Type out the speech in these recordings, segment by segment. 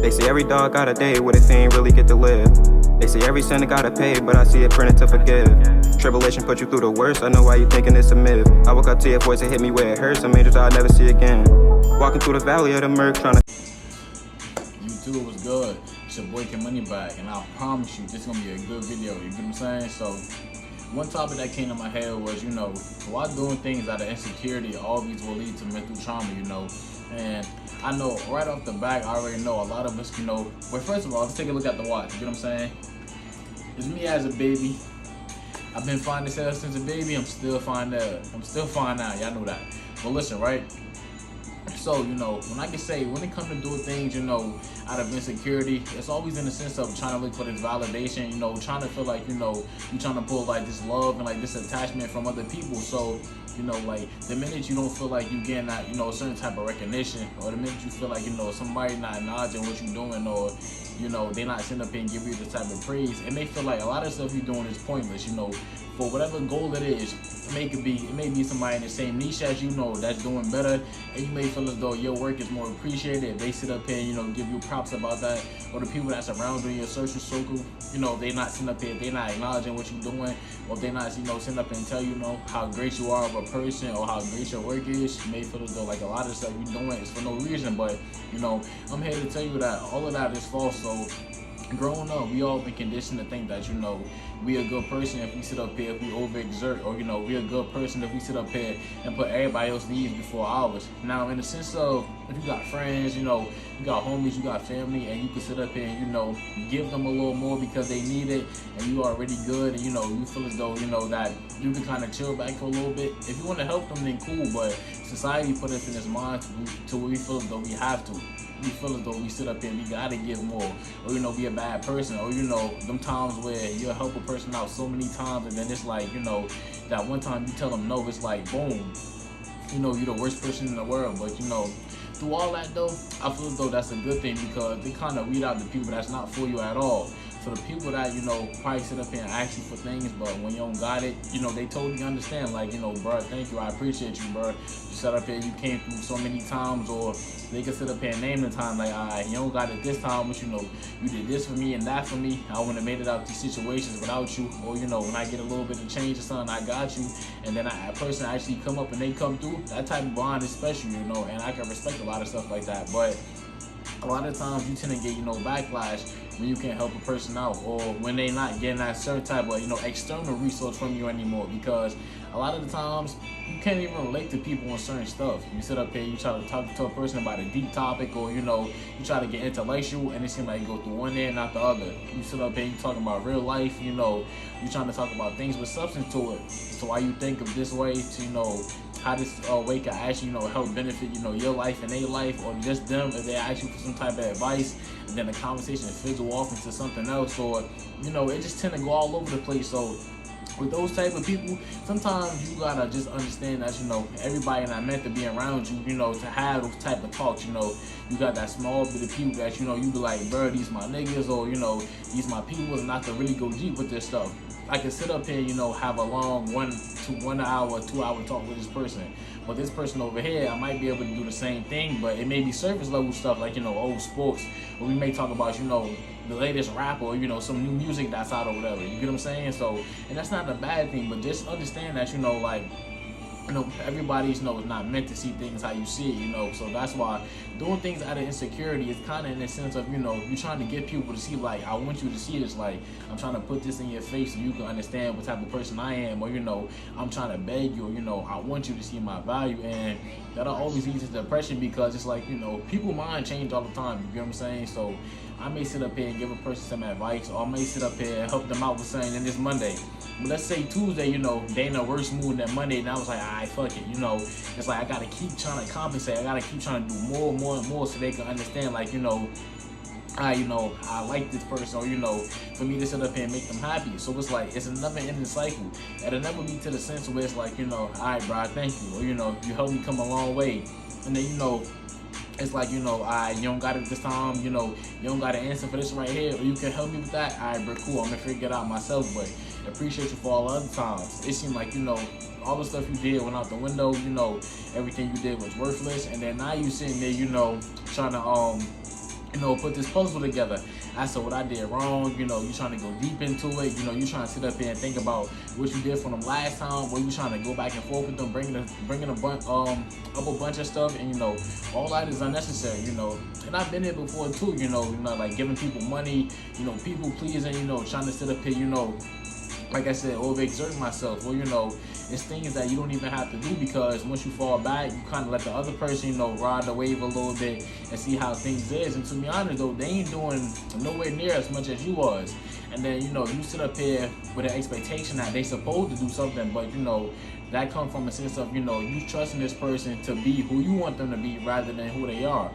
They say every dog got a day where they ain't really get to live. They say every sinner gotta pay, but I see it printed to forgive. Tribulation put you through the worst, I know why you thinking it's a myth. I woke up to your voice, it hit me where it hurts, some angels I'll never see again. Walking through the valley of the murk, trying to... YouTube was good. It's your boy Get Money Back, and I promise you this is gonna be a good video, you get what I'm saying? So one topic that came to my head was, while doing things out of insecurity always will lead to mental trauma, and I know right off the back, I already know a lot of us, but first of all, let's take a look at the watch, you know what I'm saying? It's me as a baby. I've been finding this out since a baby. I'm still finding out. Y'all know that. But listen, right? So, when I can say, when it comes to doing things, out of insecurity, it's always in the sense of trying to look for this validation, trying to feel like, you're trying to pull like this love and like this attachment from other people. So, like the minute you don't feel like you getting that, a certain type of recognition, or the minute you feel like, somebody not acknowledging what you're doing, or, they not sitting up here and give you this type of praise, it may feel like a lot of stuff you're doing is pointless, for whatever goal it is. It may be somebody in the same niche as that's doing better, and you may feel as though your work is more appreciated if they sit up here and give you props about that, or the people that's around you in your social circle, they not sitting up here, they not acknowledging what you're doing, or they not sitting up and tell how great you are of a person or how great your work is. You may feel as though like a lot of stuff you're doing is for no reason, but I'm here to tell you that all of that is false. So growing up, we all been conditioned to think that, we a good person if we sit up here, if we overexert, or, we a good person if we sit up here and put everybody else's needs before ours. Now, in the sense of, if you got friends, you got homies, you got family, and you can sit up here and, give them a little more because they need it, and you already good, and, you feel as though, that you can kind of chill back for a little bit. If you want to help them, then cool, but society put us in this mind to where we feel as though we have to. We feel as though we sit up here and we gotta give more, or be a bad person, or them times where you'll help a person out so many times, and then it's like that one time you tell them no, it's like boom, you're the worst person in the world. But through all that though, I feel as though that's a good thing, because they kind of weed out the people that's not for you at all. So the people that, probably sit up here and ask you for things, but when you don't got it, they totally understand, like, bro, thank you, I appreciate you, bro. You sat up here, you came through so many times, or they can sit up here and name the time, like, all right, you don't got it this time, but, you did this for me and that for me. I wouldn't have made it out these situations without you, or, when I get a little bit of change or something, I got you, and then that person actually come up and they come through, that type of bond is special, and I can respect a lot of stuff like that. But a lot of times you tend to get, backlash when you can't help a person out, or when they not getting that certain type of, external resource from you anymore, because a lot of the times you can't even relate to people on certain stuff. You sit up here, you try to talk to a person about a deep topic, or, you try to get intellectual, and it seems like you go through one end, not the other. You sit up here, you talking about real life, you trying to talk about things with substance to it. So why you think of this way to, how this way can actually, help benefit, your life and their life, or just them if they ask you for some type of advice, and then the conversation fizzle off into something else, or, it just tend to go all over the place. So with those type of people, sometimes you gotta just understand that, everybody not meant to be around you, to have those type of talks, you got that small bit of people that, you be like, bro, these my niggas, or, these my people, and not to really go deep with this stuff. I can sit up here, have a long 1 hour, 2 hour talk with this person. But this person over here, I might be able to do the same thing, but it may be surface level stuff like, old sports, or we may talk about, the latest rap, or, some new music that's out or whatever. You get what I'm saying? So, and that's not a bad thing, but just understand that, everybody's is not meant to see things how you see it, so that's why doing things out of insecurity is kind of in the sense of, you're trying to get people to see, like, I want you to see this, like, I'm trying to put this in your face so you can understand what type of person I am, or, I'm trying to beg you, or, I want you to see my value, and that'll always lead to depression, because it's like, people mind change all the time, you get what I'm saying? So I may sit up here and give a person some advice, or I may sit up here and help them out with something in this Monday. But let's say Tuesday, they in a worse mood than Monday, and I was like, all right, fuck it, it's like I gotta keep trying to compensate, I gotta keep trying to do more and more and more so they can understand, like, I like this person, or, for me to sit up here and make them happy. So it's like, it's a never ending cycle. It'll never be to the sense where it's like, all right, bro, thank you, or, you helped me come a long way. And then, it's like, you don't got it this time, you don't got an answer for this right here, or you can help me with that. All right, bro, cool, I'm gonna figure it out myself, but appreciate you for all the other times. It seemed like, all the stuff you did went out the window, everything you did was worthless, and then now you sitting there, trying to put this puzzle together. I said what I did wrong. You trying to go deep into it. You trying to sit up here and think about what you did for them last time. Where you trying to go back and forth with them, bringing a bunch up a bunch of stuff, and all that is unnecessary. And I've been here before too. Like giving people money. People pleasing. Trying to sit up here. Like I said, overexert myself. Or it's things that you don't even have to do, because once you fall back, you kind of let the other person, ride the wave a little bit and see how things is. And to be honest though, they ain't doing nowhere near as much as you was. And then you sit up here with an expectation that they supposed to do something, but that comes from a sense of you trusting this person to be who you want them to be rather than who they are.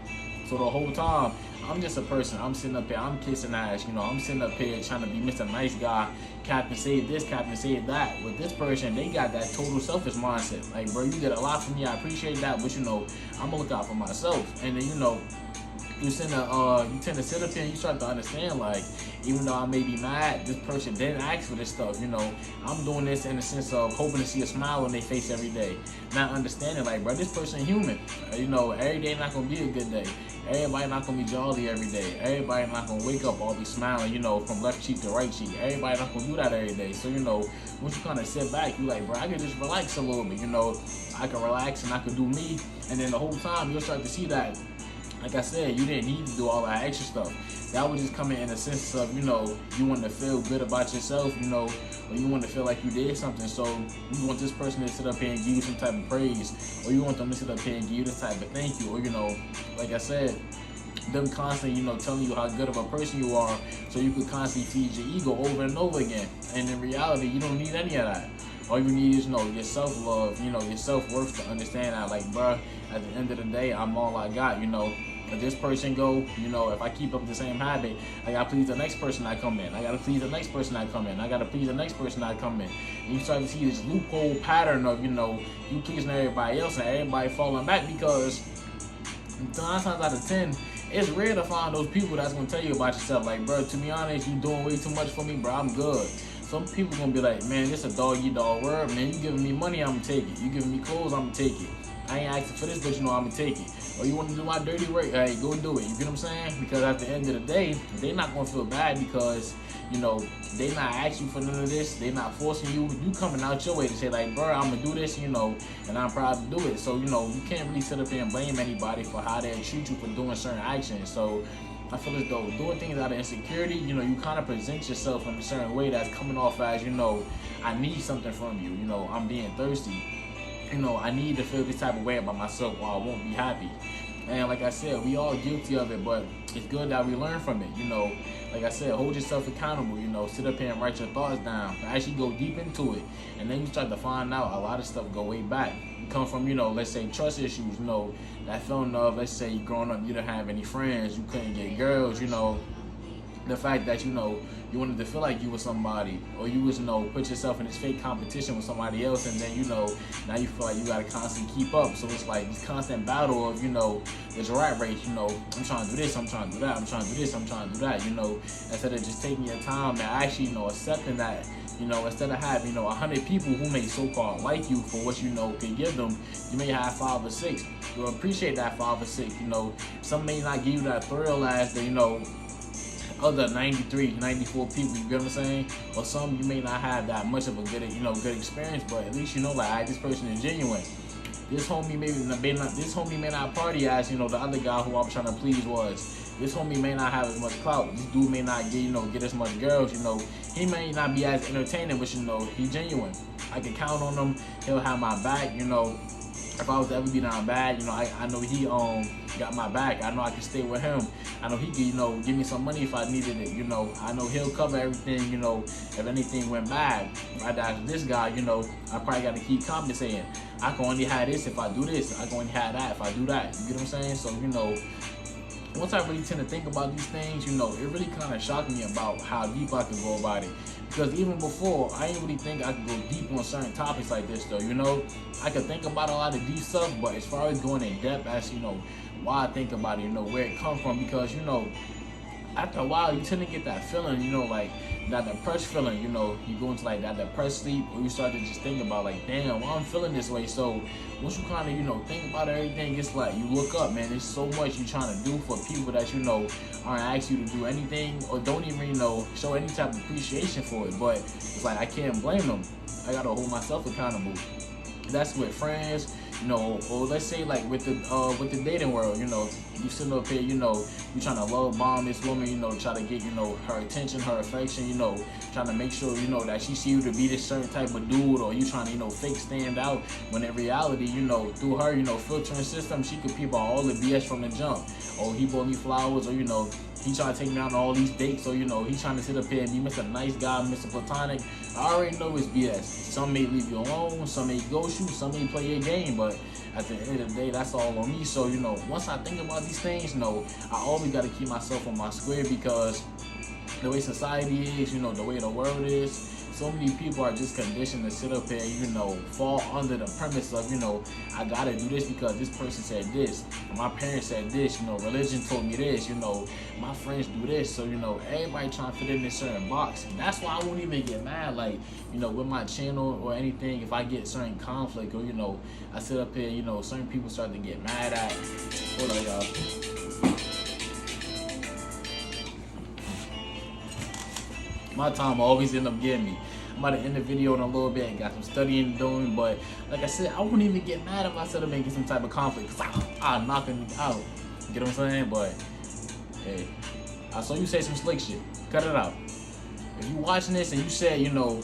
So the whole time, I'm just a person. I'm sitting up here, I'm kissing ass, I'm sitting up here trying to be Mr. Nice Guy, Captain Save this, Captain Save that. With this person, they got that total selfish mindset. Like, bro, you did a lot for me, I appreciate that, but I'm gonna look out for myself. And then you tend to sit up here and you start to understand, like, even though I may be mad, this person didn't ask for this stuff, I'm doing this in the sense of hoping to see a smile on their face every day. Not understanding, like, bro, this person human. Every day not gonna be a good day. Everybody not gonna be jolly every day. Everybody not gonna wake up all be smiling, from left cheek to right cheek. Everybody not gonna do that every day. So, once you kind of sit back, you like, bro, I can just relax a little bit, I can relax and I can do me. And then the whole time you'll start to see that, like I said, you didn't need to do all that extra stuff. That was just coming in a sense of, you want to feel good about yourself, or you want to feel like you did something. So you want this person to sit up here and give you some type of praise, or you want them to sit up here and give you this type of thank you, or, like I said, them constantly, telling you how good of a person you are, so you could constantly feed your ego over and over again. And in reality, you don't need any of that. All you need is, your self-love, your self-worth to understand that, like, bruh, at the end of the day, I'm all I got, If this person go, if I keep up the same habit, I gotta please the next person I come in. I gotta please the next person I come in. I gotta please the next person I come in. And you start to see this loophole pattern of, you pleasing everybody else and everybody falling back, because 9 times out of 10, it's rare to find those people that's gonna tell you about yourself. Like, bro, to be honest, you doing way too much for me, bro. I'm good. Some people gonna be like, man, this a dog-eat-dog world, man. You giving me money, I'm gonna take it. You giving me clothes, I'm gonna take it. I ain't asking for this, but I'm gonna take it. Or you want to do my dirty work, hey, go do it. You get what I'm saying? Because at the end of the day, they not gonna feel bad because, they not asking for none of this. They not forcing you. You coming out your way to say, like, bro, I'm gonna do this, and I'm proud to do it. So, you can't really sit up there and blame anybody for how they treat you for doing certain actions. So I feel as though doing things out of insecurity, you kind of present yourself in a certain way that's coming off as, I need something from you. I'm being thirsty. I need to feel this type of way about myself or I won't be happy. And like I said, we all guilty of it, but it's good that we learn from it. Like I said, hold yourself accountable. Sit up here and write your thoughts down. Actually go deep into it. And then you start to find out a lot of stuff go way back. It come from, let's say trust issues, that feeling of, let's say growing up, you didn't have any friends, you couldn't get girls, the fact that, you wanted to feel like you were somebody, or you was, put yourself in this fake competition with somebody else, and then, now you feel like you gotta constantly keep up. So it's like this constant battle of, this rat race, I'm trying to do this, I'm trying to do that, I'm trying to do this, I'm trying to do that, instead of just taking your time and actually, accepting that, instead of having, 100 people who may so-called like you for what can give them, you may have 5 or 6. You'll appreciate that 5 or 6, some may not give you that thrill as the, other 93, 94 people, you get what I'm saying? Or some you may not have that much of a good, good experience, but at least like, this person is genuine. This homie may not party as, the other guy who I'm trying to please was. This homie may not have as much clout. This dude may not get as much girls, He may not be as entertaining, but he genuine. I can count on him. He'll have my back, If I was to ever be down bad, I know he got my back. I know I can stay with him. I know he can, give me some money if I needed it. I know he'll cover everything. If anything went bad, if I died to this guy, I probably got to keep compensating. I can only have this if I do this. I can only have that if I do that. You get what I'm saying? So once I really tend to think about these things, it really kind of shocked me about how deep I could go about it. Because even before, I didn't really think I could go deep on certain topics like this, though, I could think about a lot of deep stuff, but as far as going in depth as, why I think about it, where it comes from, because, after a while, you tend to get that feeling, you know, like that depressed feeling, you know, you go into like that depressed sleep, or you start to just think about like, damn, why I'm feeling this way. So once you kind of, you know, think about everything, it's like you look up, man, there's so much you trying to do for people that, you know, aren't asking you to do anything, or don't even, you know, show any type of appreciation for it. But it's like, I can't blame them. I gotta hold myself accountable. That's with friends, you know, or let's say like with the dating world, you know, you sitting up here, you know, you trying to love bomb this woman, you know, try to get, you know, her attention, her affection, you know, trying to make sure, you know, that she see you to be this certain type of dude, or you trying to, you know, fake stand out, when in reality, you know, through her, you know, filtering system, she could peep out all the BS from the jump. Or he bought me flowers, or, you know, he trying to take me out on all these dates, or, you know, he trying to sit up here and be Mr. Nice Guy, Mr. Platonic. I already know it's BS. Some may leave you alone, some may ghost you, some may play your game, but at the end of the day, that's all on me. So, you know, once I think about these things, you know, I always got to keep myself on my square, because the way society is, you know, the way the world is, so many people are just conditioned to sit up here, you know, fall under the premise of, you know, I gotta do this because this person said this, my parents said this, you know, religion told me this, you know, my friends do this. So, you know, everybody trying to fit in this certain box. And that's why I won't even get mad, like, you know, with my channel or anything, if I get certain conflict, or, you know, I sit up here, you know, certain people start to get mad at. Hold on, y'all. My time always end up getting me. I'm about to end the video in a little bit, got some studying doing, but like I said, I wouldn't even get mad if I started making some type of conflict, because I'm knocking out. You get what I'm saying? But hey, I saw you say some slick shit. Cut it out. If you watching this and you said, you know,